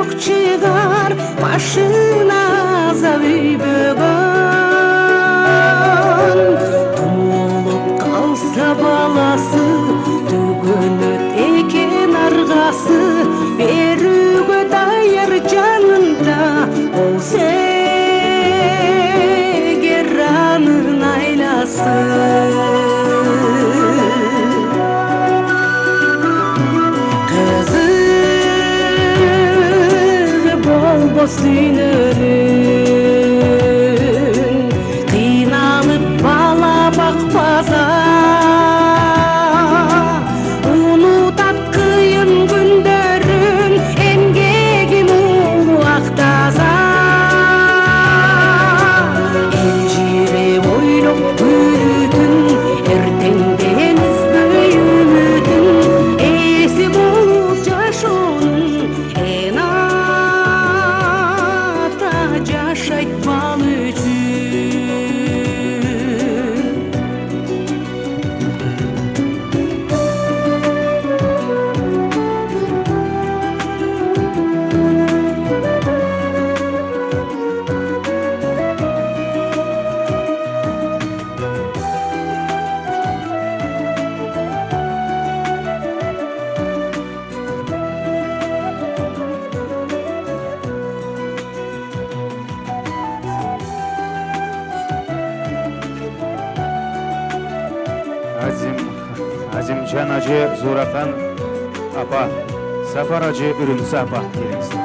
buyruk çıgar başına zavi bögön. Tumulup kalsa balası tügünü teken argası berüge dayar canında olsa geranın aylası. Boslinerin kıynalıp bala bakmaza unutat kıyın günlerin engegin ulu aktaza elcire boyluk büyütün ertenden izböy ümitün esi bulup yaşonun yaşaytmal üçün. Azimcan Hacı Zurakan apa, Safar Hacı Ürümsü apa gelingizler.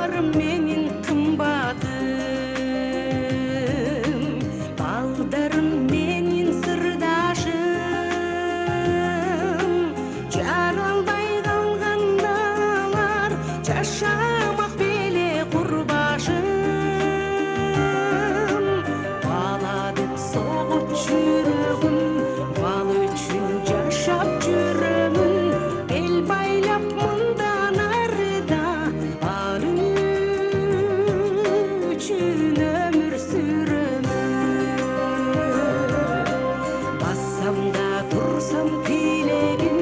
Baldarım menin kımbatım, baldarım menin sırdaşım. Jaralday kalgandalar yaşamak bile kurbaşım. Bala dep soğut жүрегім, бал үшін жашап жүремін. Бел байлап мұндан арыда, бал үшін өмір сүремін. Бассам да тұрсам тілегім,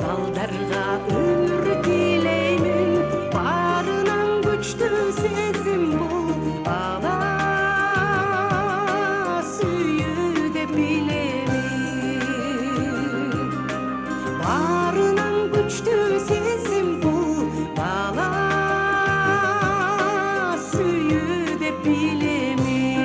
балдарға өмір тілеймін. Барынан күшті сезім бұл бала. Barınan güçlü sesim bu bala suyu de bilemin.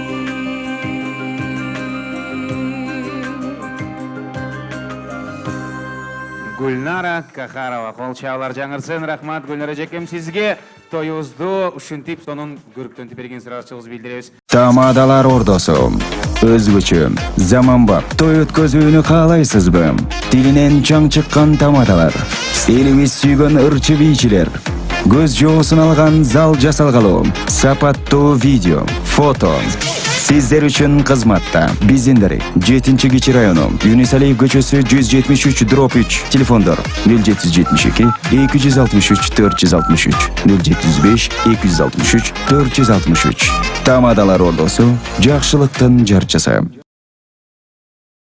Gulnara Kahарова кол чабалар жаңырсын. Рахмат Гүлнара жекем сизге. Тоюбузду ушинтип сонун көрүктөнтүп берген сырачыбыз билдиребиз. Тамадалар ордосу өзгөчө заманбап той өткөзүүнү каалайсызбы? Тилинен чаң чыккан тамадалар, элибиз сүйгөн ырчы бийчилер, көз жоосун алган зал жасалгалуу, сапаттуу видео, фото сиздер үчүн кызматта. Биздин дарек 7-Кичи району, Юнусалиев көчөсү 173/3, телефондор 0772 263 463, 075 263 463. Тамадалар ордосу жакшылыктын жарчысы.